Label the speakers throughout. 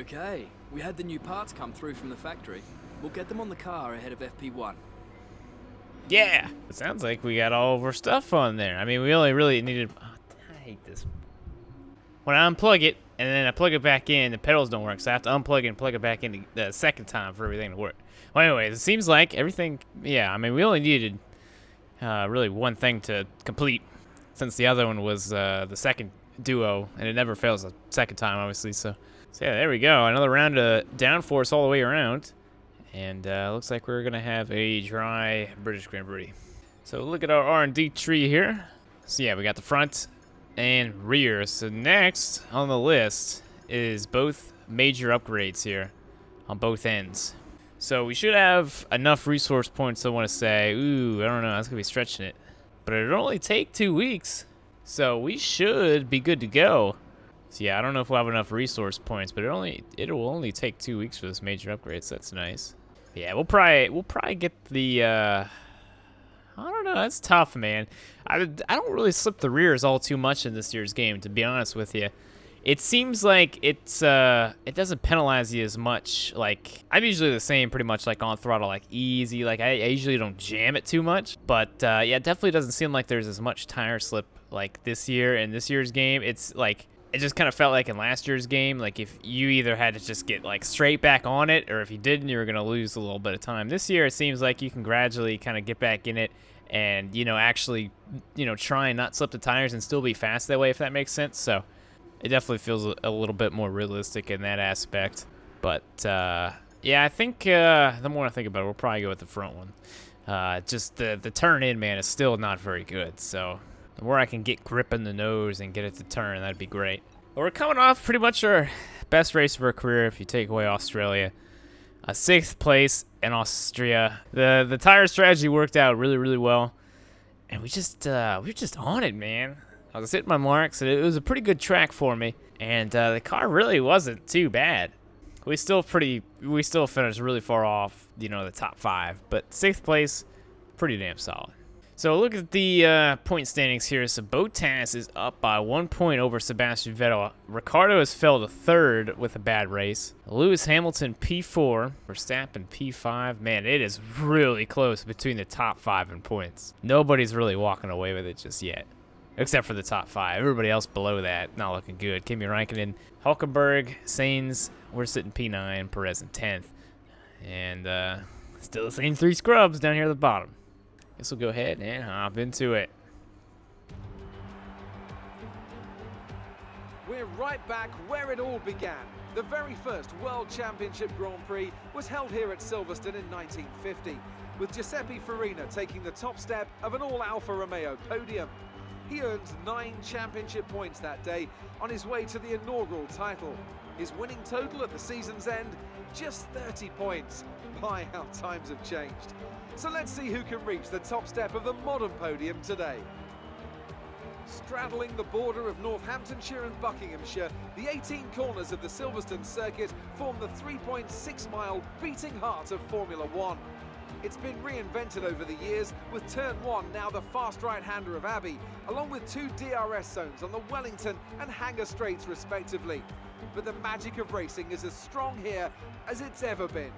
Speaker 1: Okay, we had the new parts come through from the factory. We'll get them on the car ahead of FP1.
Speaker 2: Yeah, it sounds like we got all of our stuff on there. I mean, we only really needed... Oh, I hate this. When I unplug it, and then I plug it back in, the pedals don't work, so I have to unplug it and plug it back in the second time for everything to work. Well, anyways, it seems like everything... Yeah, I mean, we only needed really one thing to complete, since the other one was the second duo, and it never fails the second time, obviously, so yeah, there we go. Another round of downforce all the way around. And looks like we're gonna have a dry British Grand Prix. So look at our R&D tree here. So yeah, we got the front and rear. So next on the list is both major upgrades here on both ends. So we should have enough resource points, I want to say. Ooh, I don't know, that's gonna be stretching it. But it'll only take 2 weeks. So we should be good to go. So yeah, I don't know if we'll have enough resource points, but it will only take 2 weeks for this major upgrade, so that's nice. Yeah, we'll probably get the I don't know, that's tough, man. I don't really slip the rears all too much in this year's game, to be honest with you. It seems like it doesn't penalize you as much. Like, I'm usually the same pretty much, like on throttle, like easy. Like I usually don't jam it too much, but yeah, it definitely doesn't seem like there's as much tire slip like this year in this year's game. It's like, it just kind of felt like in last year's game, like if you either had to just get like straight back on it, or if you didn't, you were going to lose a little bit of time. This year, it seems like you can gradually kind of get back in it and, you know, actually, you know, try and not slip the tires and still be fast that way, if that makes sense. So it definitely feels a little bit more realistic in that aspect. But yeah, I think the more I think about it, we'll probably go with the front one. Just the turn in, man, is still not very good. So the more I can get grip in the nose and get it to turn, that'd be great. But we're coming off pretty much our best race of our career if you take away Australia. 6th place in Austria. The tire strategy worked out really, really well. And we were just on it, man. I was hitting my marks, and it was a pretty good track for me. And the car really wasn't too bad. We still finished really far off, you know, the top 5. But 6th place, pretty damn solid. So look at the point standings here. So Bottas is up by 1 point over Sebastian Vettel. Ricciardo has fell to 3rd with a bad race. Lewis Hamilton P4. Verstappen P5. Man, it is really close between the top 5 in points. Nobody's really walking away with it just yet, except for the top 5. Everybody else below that, not looking good. Kimi Räikkönen, Hülkenberg, Sainz, we're sitting P9, Perez in 10th. And still the same 3 scrubs down here at the bottom. Guess we'll go ahead and hop into it.
Speaker 3: We're right back where it all began. The very first World Championship Grand Prix was held here at Silverstone in 1950, with Giuseppe Farina taking the top step of an all-Alfa Romeo podium. He earned 9 championship points that day on his way to the inaugural title. His winning total at the season's end, just 30 points. My, how times have changed. So let's see who can reach the top step of the modern podium today. Straddling the border of Northamptonshire and Buckinghamshire, the 18 corners of the Silverstone circuit form the 3.6-mile beating heart of Formula One. It's been reinvented over the years, with Turn 1 now the fast right-hander of Abbey, along with 2 DRS zones on the Wellington and Hanger Straights respectively. But the magic of racing is as strong here as it's ever been.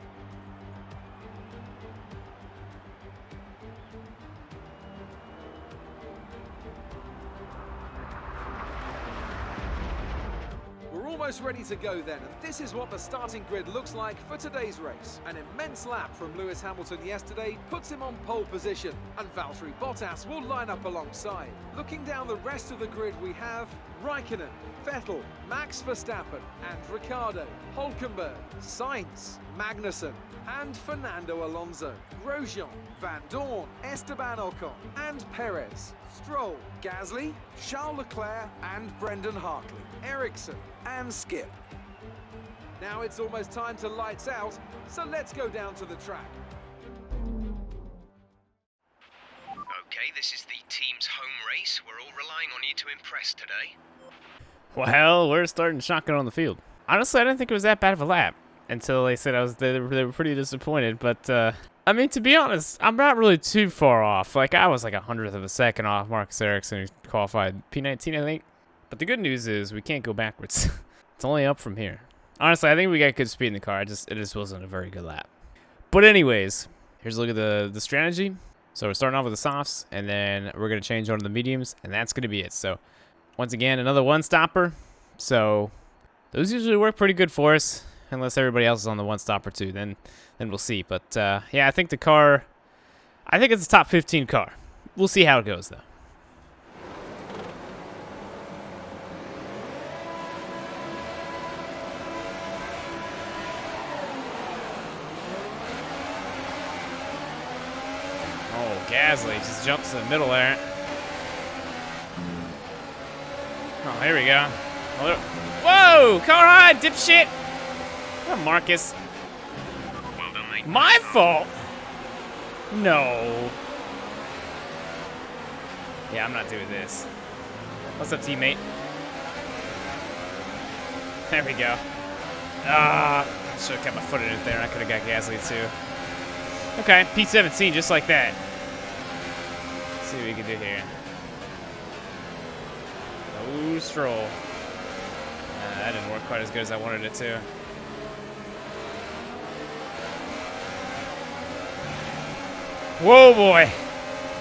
Speaker 3: Almost ready to go then, and this is what the starting grid looks like for today's race. An immense lap from Lewis Hamilton yesterday puts him on pole position, and Valtteri Bottas will line up alongside. Looking down the rest of the grid, we have Räikkönen, Vettel, Max Verstappen and Ricciardo, Hülkenberg, Sainz, Magnussen and Fernando Alonso, Grosjean, Van Dorn, Esteban Ocon and Perez, Stroll, Gasly, Charles Leclerc and Brendan Hartley, Ericsson and Skip. Now it's almost time to lights out, so let's go down to the track.
Speaker 4: Okay, this is the team's home race. We're all relying on you to impress today.
Speaker 2: Well, we're starting shotgun on the field. Honestly, I didn't think it was that bad of a lap until they said they were pretty disappointed. But, I mean, to be honest, I'm not really too far off. Like, I was like 100th of a second off Marcus Ericsson, who qualified P19, I think. But the good news is we can't go backwards. It's only up from here. Honestly, I think we got good speed in the car. It just wasn't a very good lap. But anyways, here's a look at the strategy. So we're starting off with the softs, and then we're going to change on to the mediums, and that's going to be it. So once again, another one-stopper. So those usually work pretty good for us, unless everybody else is on the one-stopper too. Then we'll see. But yeah, I think the car, I think it's a top 15 car. We'll see how it goes, though. Gasly just jumps in the middle there. Oh, here we go. Whoa! Car high, dipshit! Oh, Marcus.
Speaker 4: Well done, mate.
Speaker 2: My fault? No. Yeah, I'm not doing this. What's up, teammate? There we go. Ah, I should have kept my foot in it there. I could have got Gasly too. Okay, P17, just like that. See what we can do here. Oh, Stroll. That didn't work quite as good as I wanted it to. Whoa, boy.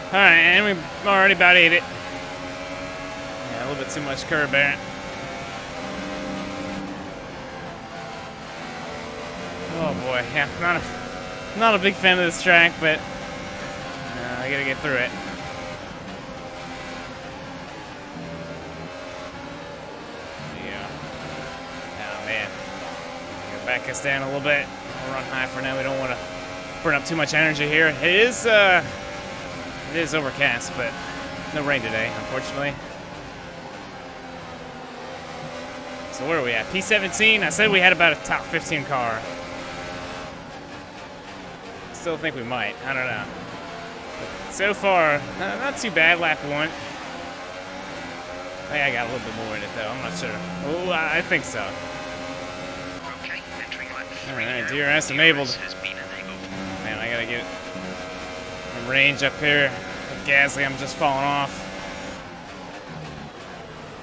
Speaker 2: All right, and we already about ate it. Yeah, a little bit too much curb there. Oh, boy. Yeah, not a big fan of this track, but I gotta get through it. Back us down a little bit. We'll run high for now. We don't want to burn up too much energy here. It is overcast, but no rain today, unfortunately. So where are we at? P17. I said we had about a top 15 car. Still think we might. I don't know. But so far, not too bad. Lap 1. I think I got a little bit more in it though. I'm not sure. Oh, I think so. Alright, DRS enabled. Man, I gotta get in range up here. With Gasly, I'm just falling off.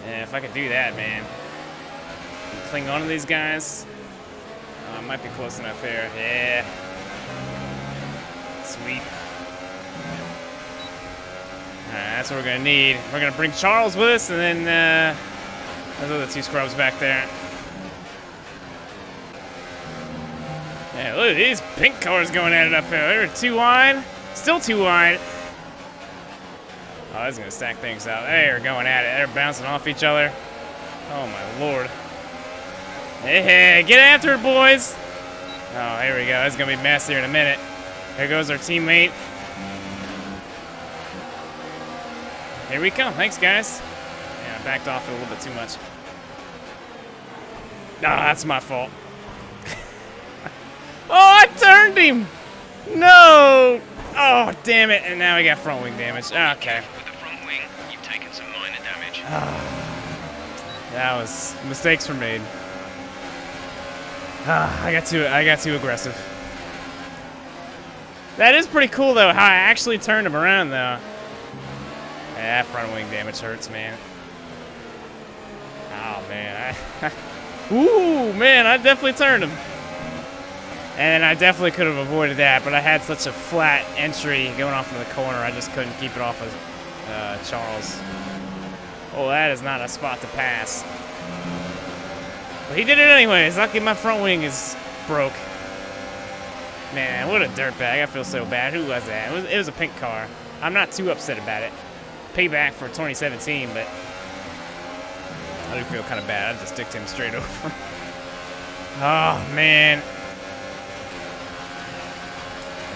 Speaker 2: Yeah, if I could do that, man. Cling on to these guys. I might be close enough here. Yeah. Sweet. Alright, that's what we're gonna need. We're gonna bring Charles with us, and then those are the two scrubs back there. Yeah, look at these pink cars going at it up there. They were too wide. Still too wide. Oh, that's going to stack things out. They're going at it. They're bouncing off each other. Oh, my Lord. Hey, get after it, boys. Oh, here we go. It's going to be messier in a minute. There goes our teammate. Here we come. Thanks, guys. Yeah, I backed off it a little bit too much. Ah, that's my fault. Oh, I turned him! No! Oh, damn it. And now we got front wing damage. Okay.
Speaker 4: With the front wing, you've taken some minor damage.
Speaker 2: That was... mistakes were made. I got too aggressive. That is pretty cool, though, how I actually turned him around, though. Yeah, that front wing damage hurts, man. Oh, man. Ooh, man, I definitely turned him. And I definitely could have avoided that, but I had such a flat entry going off in the corner, I just couldn't keep it off of Charles. Oh, that is not a spot to pass. But he did it anyways. Lucky my front wing is broke. Man, what a dirtbag. I feel so bad. Who was that? It was a pink car. I'm not too upset about it. Payback for 2017, but I do feel kind of bad. I just dicked him straight over. Oh, man.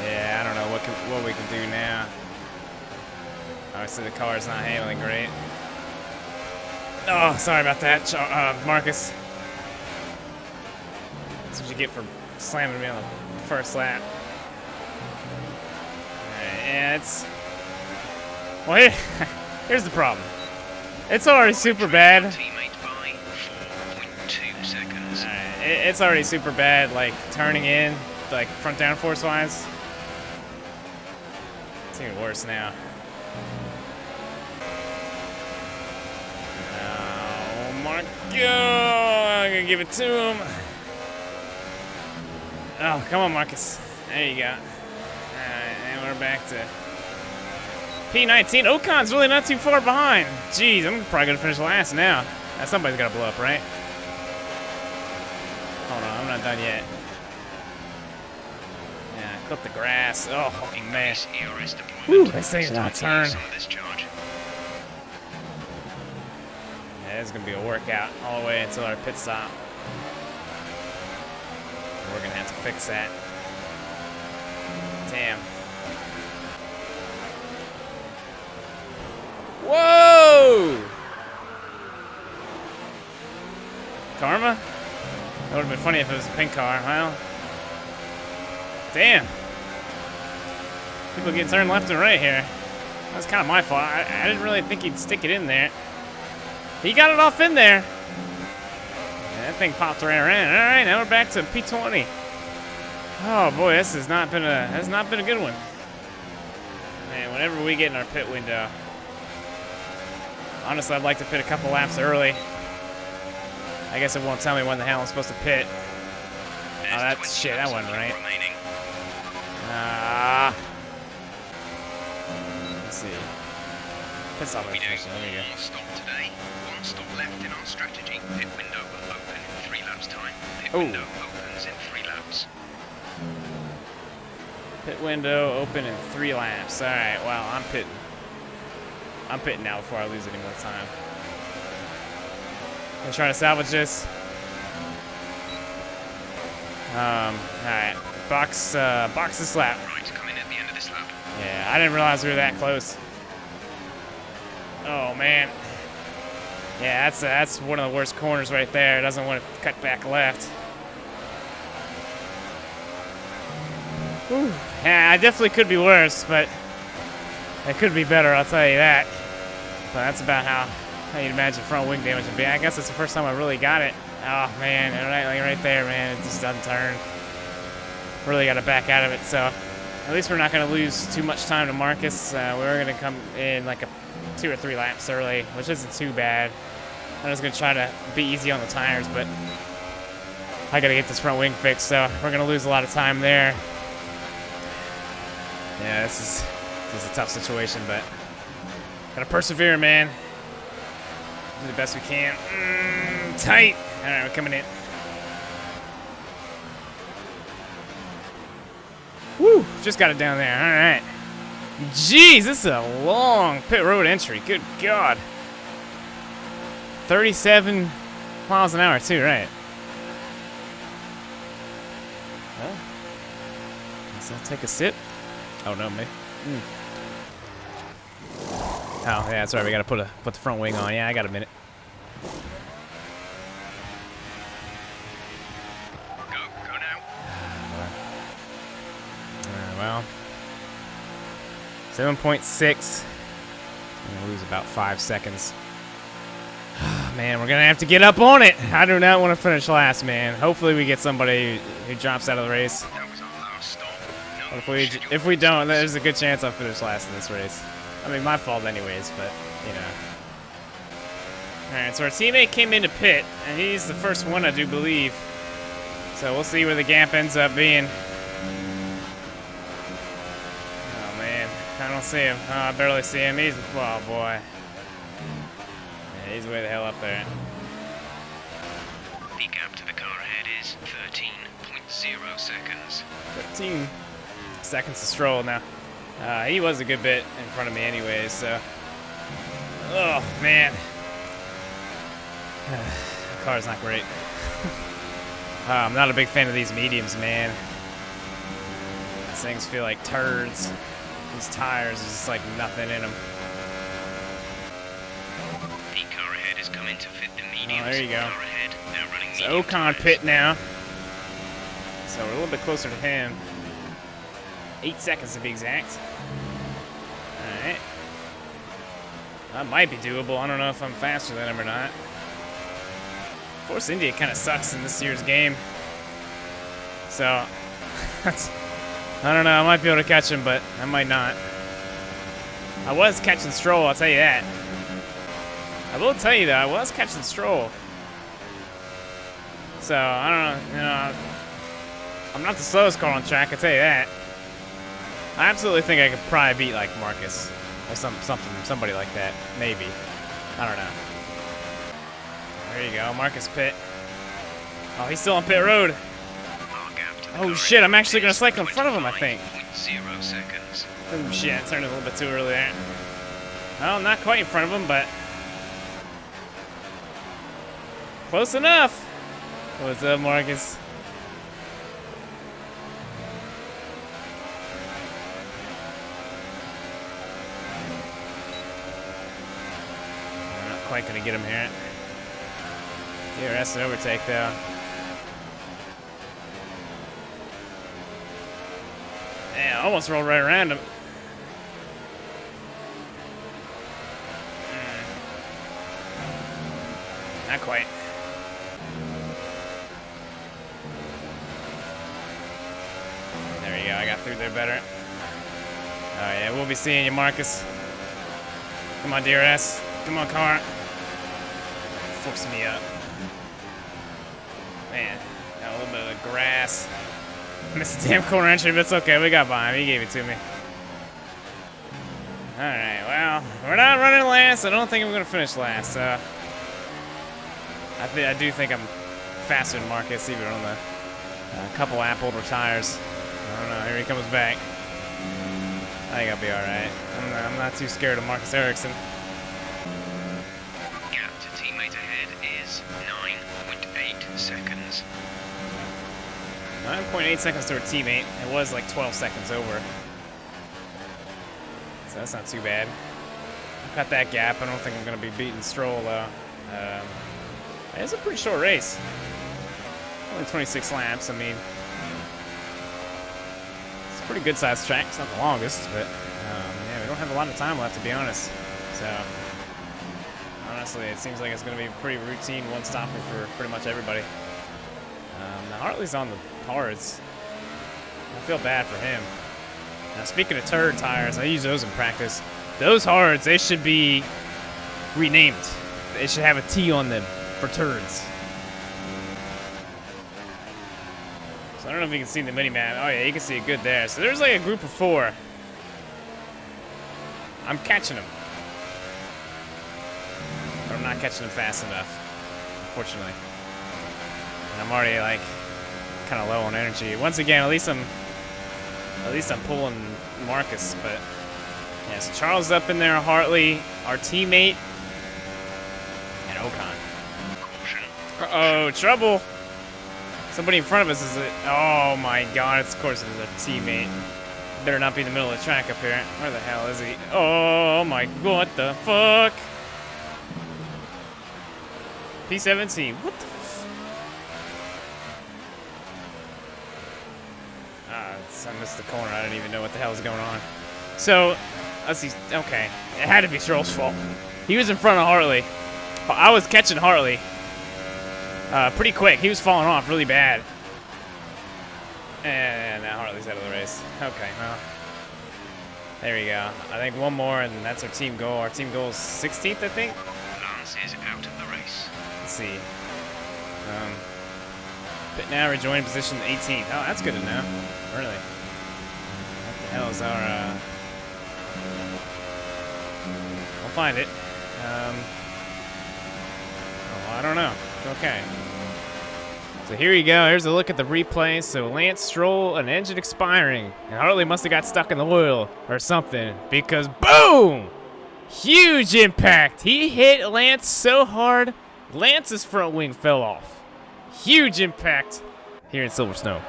Speaker 2: Yeah, I don't know what we can do now. Obviously, the car is not handling great. Oh, sorry about that, Marcus. That's what you get for slamming me on the first lap. Yeah, it's... Well, here's the problem. It's already super bad. It's already super bad, like, turning in, like, front downforce-wise. It's even worse now. Oh my god! I'm gonna give it to him. Oh, come on, Marcus. There you go. Alright, and we're back to P19. Ocon's really not too far behind. Jeez, I'm probably going to finish last now. Somebody's got to blow up, right? Hold on, I'm not done yet. Yeah, clip the grass. Oh, man. Whew, this thing's going to turn. Yeah, this is going to be a workout all the way until our pit stop. We're going to have to fix that. Damn. Whoa! Karma? That would have been funny if it was a pink car. Well, damn. People get turned left and right here. That's kind of my fault. I didn't really think he'd stick it in there. He got it off in there. And that thing popped right around. All right, now we're back to P20. Oh boy, this has not been a good one. Man, whenever we get in our pit window, honestly, I'd like to pit a couple laps early. I guess it won't tell me when the hell I'm supposed to pit. Oh, that's shit. That wasn't right. Let's see. Pit stop information. There we go.
Speaker 4: Stop today. One stop left in our strategy. Pit window will open in 3 laps time. Pit
Speaker 2: Ooh.
Speaker 4: window opens in 3 laps.
Speaker 2: Pit window open in 3 laps. All right. Well, I'm pitting. I'm pitting now before I lose any more time. Gonna try to salvage this. All right. Box this lap.
Speaker 4: Right, come in at the end of this lap.
Speaker 2: Yeah, I didn't realize we were that close. Oh man. Yeah, that's one of the worst corners right there. It doesn't want to cut back left. Whew. Yeah, I definitely could be worse, but it could be better, I'll tell you that. But that's about how you'd imagine front wing damage would be. I guess it's the first time I really got it. Oh man, right there, man, it just doesn't turn. Really got to back out of it, so at least we're not going to lose too much time to Marcus. We're going to come in like 2 or 3 laps early, which isn't too bad. I'm just going to try to be easy on the tires, but I got to get this front wing fixed, so we're going to lose a lot of time there. Yeah, this is a tough situation, but gotta persevere, man. Do the best we can. Tight. All right, we're coming in. Woo! Just got it down there. All right. Jeez, this is a long pit road entry. Good God. 37 miles an hour too, right? Well, let's take a sip. Oh no, me. Oh yeah, that's right. We gotta put the front wing on. Yeah, I got a minute.
Speaker 4: Go now.
Speaker 2: Well, 7.6. I'm gonna lose about 5 seconds. Man, we're gonna have to get up on it. I do not want to finish last, man. Hopefully, we get somebody who drops out of the race.
Speaker 4: That was our last stop. No
Speaker 2: But if we don't, there's a good chance I'll finish last in this race. I mean, my fault anyways, but, you know. Alright, so our teammate came into pit, and he's the first one, I do believe. So we'll see where the gap ends up being. Oh, man. I don't see him. Oh, I barely see him. He's, oh, boy. Yeah, he's way the hell up there.
Speaker 4: The gap to the car ahead is 13.0 seconds.
Speaker 2: 13 seconds to Stroll now. He was a good bit in front of me anyways, so. Oh, man. The car's not great. I'm not a big fan of these mediums, man. These things feel like turds. These tires are just like nothing in them.
Speaker 4: The car ahead is coming to fit the mediums.
Speaker 2: Oh, there you go.
Speaker 4: Car ahead, now running
Speaker 2: So
Speaker 4: medium
Speaker 2: Ocon
Speaker 4: tires.
Speaker 2: pit now. So we're a little bit closer to him. 8 seconds to be exact. Alright. That might be doable. I don't know if I'm faster than him or not. Force India kind of sucks in this year's game. So, I don't know. I might be able to catch him, but I might not. I was catching Stroll, I'll tell you that. I will tell you, though, I was catching Stroll. So, I don't know. You know, I'm not the slowest car on track, I tell you that. I absolutely think I could probably beat, like, Marcus. Or somebody like that. Maybe. I don't know. There you go, Marcus pit. Oh, he's still on pit road. Oh shit, I'm actually gonna cycle in front of him, I think.
Speaker 4: 0 seconds.
Speaker 2: Oh shit, I turned a little bit too early there. Well, not quite in front of him, but close enough. What's up, Marcus? I'm not quite gonna get him here. DRS an overtake though. Yeah, almost rolled right around him. Not quite. There we go, I got through there better. Oh yeah, we'll be seeing you, Marcus. Come on, DRS. Come on, car. Fucks me up. Man, got a little bit of grass. Missed the damn corner entry, but it's okay. We got by him. He gave it to me. Alright, well, we're not running last. I don't think I'm going to finish last. I do think I'm faster than Marcus, even on the couple lap older tires. I don't know. Here he comes back. I think I'll be alright. I'm not too scared of Marcus Ericsson.
Speaker 4: Gap to teammate ahead is 9.8 seconds.
Speaker 2: 9.8 seconds to our teammate. It was like 12 seconds over. So that's not too bad. Cut that gap. I don't think I'm going to be beating Stroll, though. It's a pretty short race. Only 26 laps. I mean, it's a pretty good-sized track. It's not the longest, but yeah, we don't have a lot of time left, to be honest. So, honestly, it seems like it's going to be a pretty routine one-stopper for pretty much everybody. Now Hartley's on the hards. I feel bad for him. Now, speaking of turd tires, I use those in practice. Those hards, they should be renamed. They should have a T on them for turds. So I don't know if you can see the mini-map. Oh yeah, you can see it good there. So there's like a group of 4. I'm catching them. But I'm not catching them fast enough, unfortunately. And I'm already like kind of low on energy. Once again, at least I'm pulling Marcus, but yeah, so Charles up in there, Hartley, our teammate, and Ocon. Uh-oh, trouble. Somebody in front of us is oh my god, of course it is a teammate. Better not be in the middle of the track up here. Where the hell is he? Oh my god, what the fuck? P17, what the I missed the corner. I didn't even know what the hell was going on. So, let's see. Okay. It had to be Stroll's fault. He was in front of Hartley. I was catching Hartley pretty quick. He was falling off really bad. And now Hartley's out of the race. Okay, well. There we go. I think one more, and that's our team goal. Our team goal is 16th, I think.
Speaker 4: Lance is out of the race.
Speaker 2: Let's see. Pit now, rejoin position 18th. Oh, that's good to know. Really. What the hell is our, We'll find it. Oh, I don't know. Okay. So here you go. Here's a look at the replay. So Lance Stroll, an engine expiring. And Hartley must have got stuck in the oil or something. Because boom! Huge impact. He hit Lance so hard, Lance's front wing fell off. Huge impact here in Silver Snow.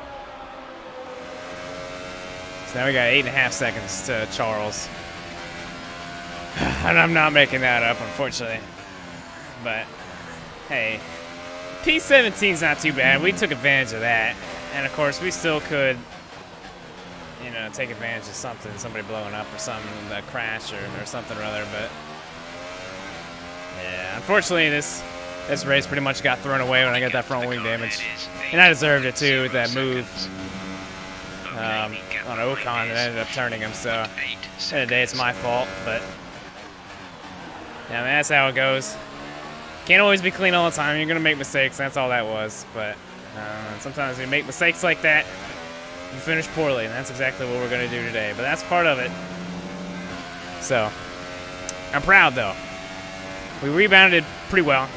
Speaker 2: So now we got 8.5 seconds to Charles. And I'm not making that up, unfortunately. But, hey, P17's not too bad. We took advantage of that. And, of course, we still could, you know, take advantage of something, somebody blowing up or something, a crash or something or other. But, yeah, unfortunately, this race pretty much got thrown away when I got that front wing damage. And I deserved it, too, with that move on Ocon that ended up turning him. So, at the end of the day, it's my fault. But, yeah, I mean, that's how it goes. Can't always be clean all the time. You're going to make mistakes. That's all that was. But sometimes you make mistakes like that. You finished poorly, and that's exactly what we're going to do today. But that's part of it. So, I'm proud, though. We rebounded pretty well.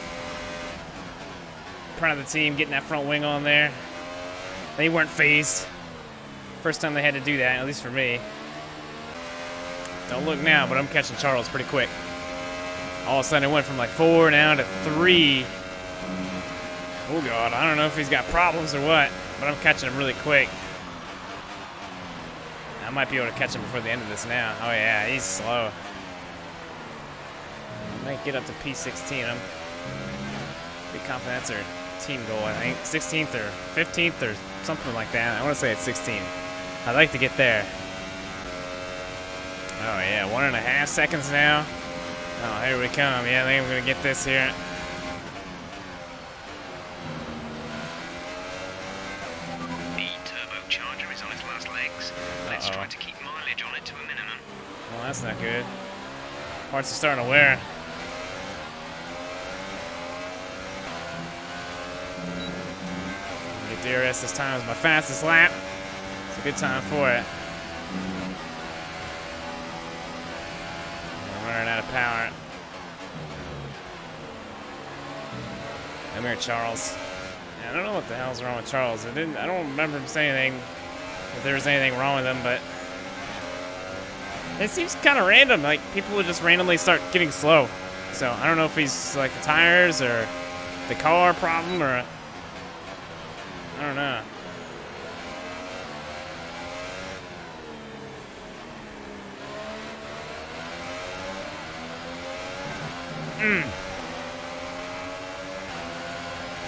Speaker 2: Proud of the team getting that front wing on there. They weren't phased. First time they had to do that, at least for me. Don't look now, but I'm catching Charles pretty quick. All of a sudden, it went from like 4 now to 3. Oh, God. I don't know if he's got problems or what, but I'm catching him really quick. I might be able to catch him before the end of this now. Oh, yeah, he's slow. I might get up to P16. I'm pretty confident that's our team goal, I think. 16th or 15th or something like that. I want to say it's 16. I'd like to get there. Oh, yeah, 1.5 seconds now. Oh, here we come. Yeah, I think I'm going to get this here.
Speaker 4: The turbocharger is on its last legs. Let's try to keep mileage on it to a minimum.
Speaker 2: Well, that's not good. Parts are starting to wear. Get DRS this time is my fastest lap. It's a good time for it. I'm running out of power. Come here, Charles. Yeah, I don't know what the hell's wrong with Charles. I don't remember him saying anything, if there was anything wrong with him, but it seems kind of random. Like, people would just randomly start getting slow. So, I don't know if he's, like, the tires or the car problem or... I don't know.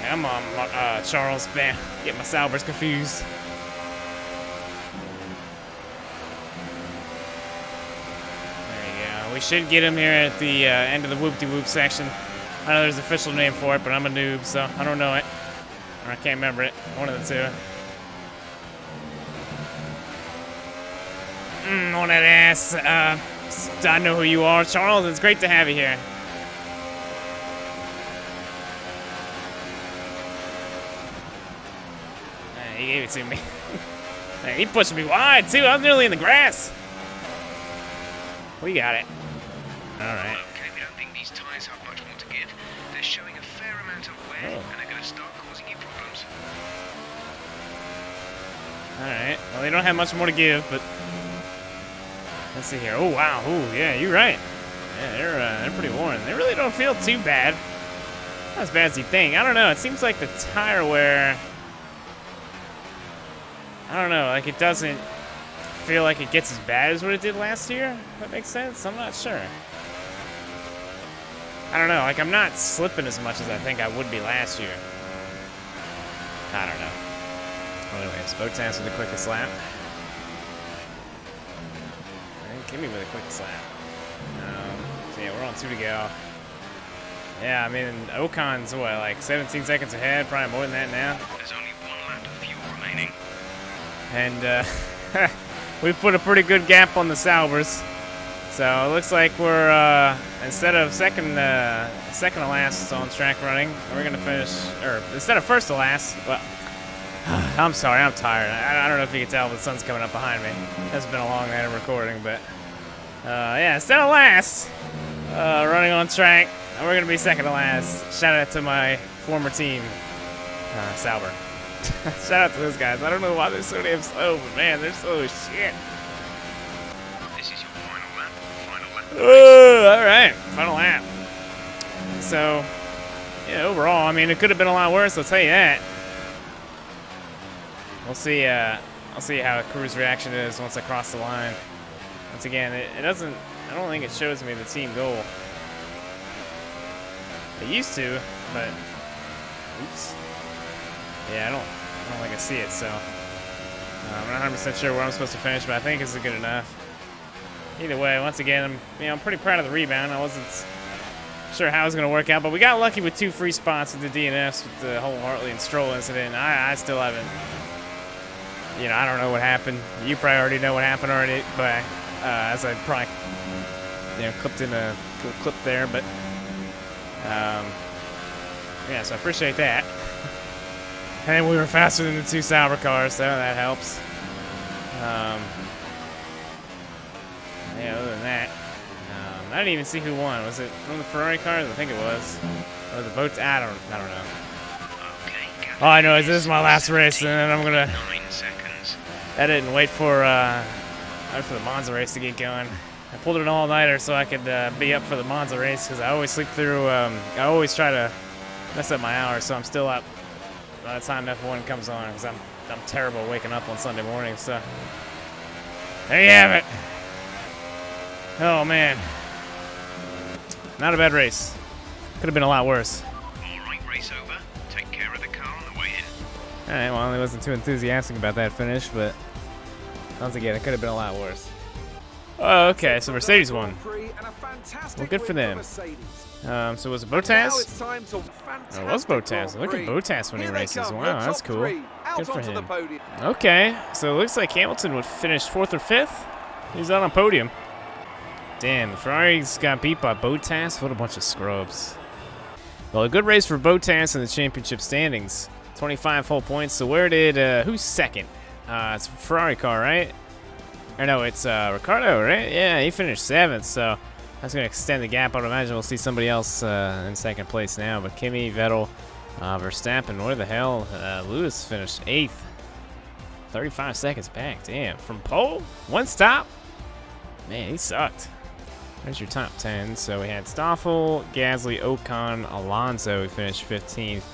Speaker 2: Yeah, I'm on Charles. Man, get my Saubers confused. We should get him here at the end of the whoop-de-whoop section. I know there's an official name for it, but I'm a noob, so I don't know it. Or I can't remember it. One of the two. On that ass. I know who you are. Charles, it's great to have you here. He gave it to me. He pushed me wide, too. I was nearly in the grass. We got it. All right.
Speaker 4: Okay, we don't think these tires have much more to give. They're showing a fair amount of wear, and they're going to start causing you problems.
Speaker 2: All right. Well, they don't have much more to give, but let's see here. Oh wow. Oh yeah, you're right. Yeah, they're pretty worn. They really don't feel too bad. Not as bad as you think. I don't know. It seems like the tire wear. I don't know. Like it doesn't feel like it gets as bad as what it did last year. If that makes sense. I'm not sure. I don't know, like I'm not slipping as much as I think I would be last year. I don't know. Well, anyway, spoke task with the quickest lap. Give me with the quickest lap. So yeah, we're on 2 to go. Yeah, I mean, Ocon's what, like 17 seconds ahead, probably more than that now.
Speaker 4: There's only 1 lap of fuel remaining.
Speaker 2: And we've put a pretty good gap on the Saubers. So it looks like we're instead of second to last on track running, we're gonna finish, or instead of first to last. Well, I'm sorry, I'm tired. I don't know if you can tell, but the sun's coming up behind me. It's been a long night of recording, but yeah, instead of last, running on track, we're gonna be second to last. Shout out to my former team, Sauber. Shout out to those guys. I don't know why they're so damn slow, but man, they're slow as shit. All right, final lap. So, yeah, overall, I mean, it could have been a lot worse. I'll tell you that. We'll see. I'll see how Crew's reaction is once I cross the line. Once again, it doesn't. I don't think it shows me the team goal. It used to, but oops. Yeah, I don't think I see it. So I'm not 100% sure where I'm supposed to finish, but I think this is good enough. Either way, once again, I'm pretty proud of the rebound. I wasn't sure how it was going to work out, but we got lucky with 2 free spots with the DNFs with the whole Hartley and Stroll incident. I still haven't, I don't know what happened. You probably already know what happened already, but as I probably, clipped in a clip there, but yeah, so I appreciate that. And we were faster than the 2 Sauber cars, so that helps. Yeah, other than that, I didn't even see who won. Was it one of the Ferrari cars? I think it was. Or the boats? I don't know.
Speaker 4: Okay,
Speaker 2: All I know is this is my last race, and then I'm gonna
Speaker 4: 9 seconds.
Speaker 2: edit and wait for the Monza race to get going. I pulled an all-nighter so I could be up for the Monza race because I always sleep through. I always try to mess up my hours, so I'm still up by the time F1 comes on because I'm terrible waking up on Sunday morning. So there you have it. Oh man, not a bad race. Could have been a lot worse.
Speaker 4: All right, race over. Take care of the car on the way in.
Speaker 2: All right, well, I wasn't too enthusiastic about that finish, but once again, it could have been a lot worse. Oh, okay, so Mercedes won. Well, good for them. So was it Bottas? Oh, it was Bottas. Look at Bottas winning races. Wow, that's cool. Good for him. Okay, so it looks like Hamilton would finish 4th or 5th. He's on a podium. Damn, the Ferraris got beat by Bottas. What a bunch of scrubs. Well, a good race for Bottas in the championship standings. 25 whole points. So where did, who's second? It's a Ferrari car, right? Or no, it's Ricardo, right? Yeah, he finished 7th, so that's going to extend the gap. I would imagine we'll see somebody else in 2nd place now. But Kimi, Vettel, Verstappen, where the hell? Lewis finished 8th. 35 seconds back, damn. From pole? 1 stop? Man, he sucked. There's your top 10. So we had Stoffel, Gasly, Ocon, Alonso, who finished 15th.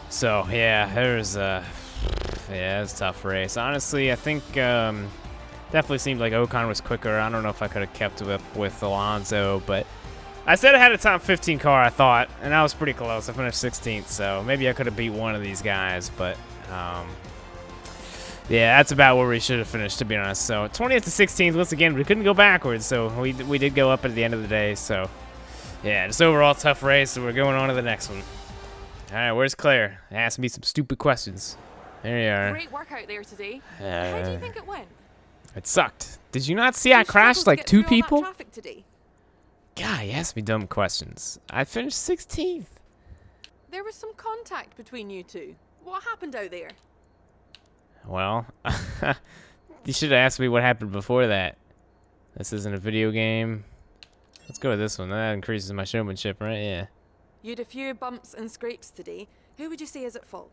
Speaker 2: So, yeah, there's yeah, it was a tough race. Honestly, I think definitely seemed like Ocon was quicker. I don't know if I could have kept up with Alonso, but I said I had a top 15 car, I thought, and I was pretty close. I finished 16th, so maybe I could have beat one of these guys, but yeah, that's about where we should have finished, to be honest. So 20th to 16th, once again, we couldn't go backwards, so we did go up at the end of the day. So yeah, just overall tough race, so we're going on to the next one. All right, where's Claire? Ask me some stupid questions. There you are.
Speaker 5: Great workout there today. How do you think it went?
Speaker 2: It sucked. Did you not see I crashed like 2 people?
Speaker 5: Traffic today.
Speaker 2: God, you asked me dumb questions. I finished 16th.
Speaker 5: There was some contact between you two. What happened out there?
Speaker 2: Well, you should have asked me what happened before that. This isn't a video game. Let's go with this one. That increases my showmanship, right? Yeah.
Speaker 5: You had a few bumps and scrapes today. Who would you say is at fault?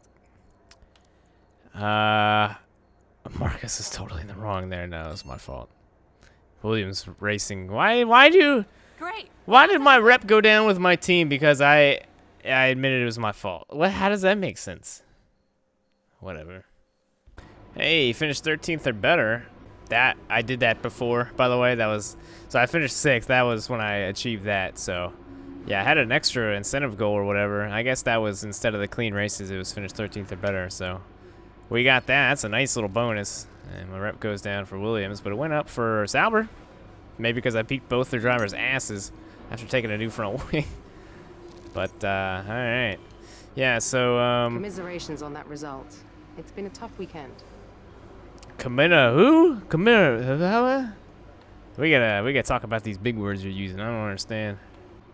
Speaker 2: Marcus is totally in the wrong there. No, it's my fault. Williams Racing. Why did my rep go down with my team? Because I admitted it was my fault. How does that make sense? Whatever. Hey, you finished 13th or better. That I did that before, by the way. So I finished 6th. That was when I achieved that. So yeah, I had an extra incentive goal or whatever. I guess that was instead of the clean races, it was finished 13th or better. So we got that. That's a nice little bonus. And my rep goes down for Williams, but it went up for Sauber. Maybe because I beat both their drivers' asses after taking a new front wing. But, all right. Yeah, so,
Speaker 6: Commiserations on that result. It's been a tough weekend.
Speaker 2: Kamina, who? Kamina, we gotta talk about these big words you're using. I don't understand.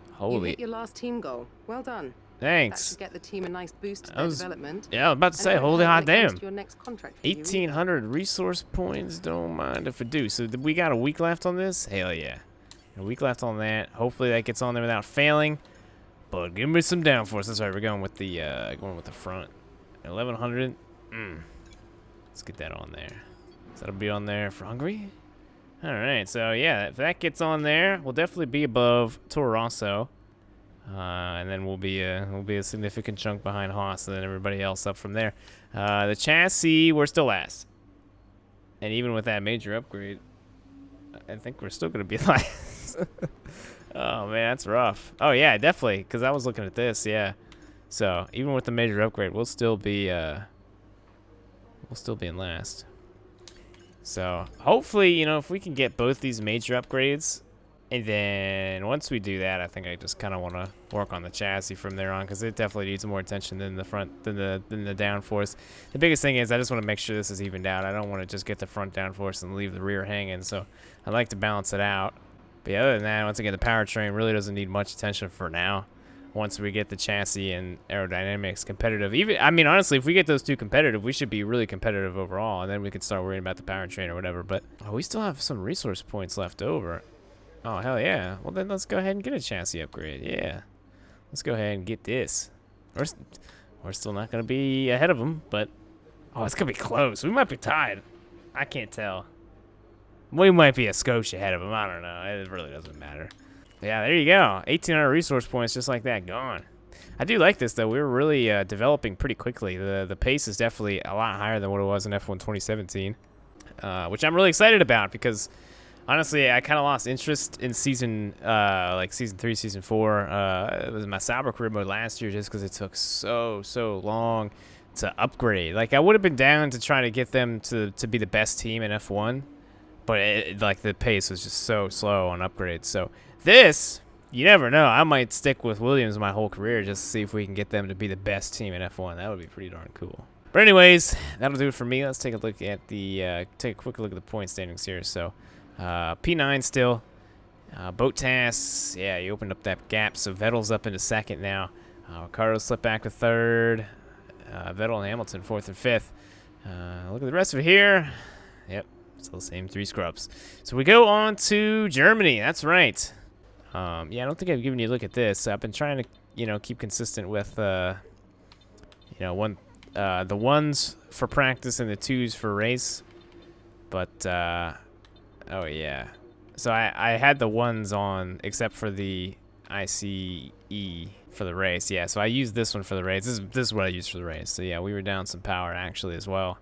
Speaker 6: You
Speaker 2: Holy.
Speaker 6: hit your last team goal. Well done. That
Speaker 2: Thanks.
Speaker 6: should get the team a nice boost to their development.
Speaker 2: Yeah, I was about to say,
Speaker 6: And
Speaker 2: holy hot
Speaker 6: when it comes
Speaker 2: damn.
Speaker 6: to your next contract for you.
Speaker 2: 1,800 resource points. Don't mind if I do. So we got a week left on this? Hell yeah. A week left on that. Hopefully that gets on there without failing. But give me some downforce. That's right. We're going with the front. 1,100. Let's get that on there. So that'll be on there for Hungary. All right. So yeah, if that gets on there, we'll definitely be above Toro Rosso. And then we'll be a significant chunk behind Haas, and then everybody else up from there. The chassis, we're still last, and even with that major upgrade, I think we're still gonna be last. Oh man, that's rough. Oh yeah, definitely, because I was looking at this. Yeah, so even with the major upgrade, we'll still be in last. So hopefully, if we can get both these major upgrades. And then once we do that, I think I just kind of want to work on the chassis from there on, because it definitely needs more attention than the front, than the downforce. The biggest thing is I just want to make sure this is evened out. I don't want to just get the front downforce and leave the rear hanging. So I like to balance it out. But yeah, other than that, once again, the powertrain really doesn't need much attention for now. once we get the chassis and aerodynamics competitive. Even, I mean, honestly, if we get those two competitive, we should be really competitive overall, and then we can start worrying about the powertrain or whatever. But oh, we still have some resource points left over. Oh, hell yeah. Well, then let's go ahead and get a chassis upgrade. Yeah. Let's go ahead and get this. We're still not going to be ahead of them, but oh, it's going to be close. We might be tied. I can't tell. We might be a skosh ahead of them. I don't know. It really doesn't matter. Yeah, there you go. 1,800 resource points just like that, gone. I do like this, though. We were really developing pretty quickly. The pace is definitely a lot higher than what it was in F1 2017, which I'm really excited about because, honestly, I kind of lost interest in season 3, season 4. It was my Sauber career mode last year just because it took so long to upgrade. Like, I would have been down to try to get them to be the best team in F1, but like the pace was just so slow on upgrades. So this, you never know. I might stick with Williams my whole career just to see if we can get them to be the best team in F1. That would be pretty darn cool. But anyways, that'll do it for me. Let's take a look at the take a quick look at the point standings here. So P9 still. Bottas, yeah, he opened up that gap. So Vettel's up into second now. Ricardo slipped back to third. Vettel and Hamilton fourth and fifth. Look at the rest of it here. Yep, still the same 3 scrubs. So we go on to Germany. That's right. Yeah, I don't think I've given you a look at this. I've been trying to, keep consistent with, the 1s for practice and the 2s for race. But, oh yeah. So I had the 1s on, except for the ICE for the race. Yeah, so I used this one for the race. This is what I used for the race. So yeah, we were down some power actually as well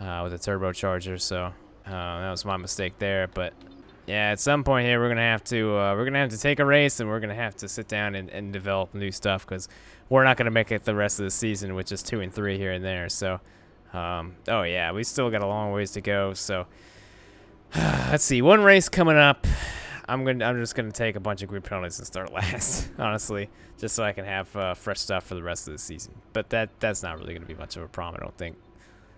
Speaker 2: with the turbocharger. So that was my mistake there. But yeah, at some point here we're gonna have to take a race, and we're gonna have to sit down and develop new stuff because we're not gonna make it the rest of the season with just 2 and 3 here and there. So oh yeah, we still got a long ways to go. So let's see, one race coming up. I'm just gonna take a bunch of grid penalties and start last, honestly, just so I can have fresh stuff for the rest of the season. But that's not really gonna be much of a problem, I don't think,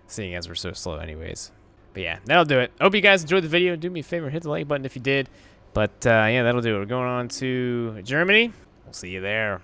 Speaker 2: seeing as we're so slow anyways. But yeah, that'll do it. Hope you guys enjoyed the video. Do me a favor, hit the like button if you did. But yeah, that'll do it. We're going on to Germany. We'll see you there.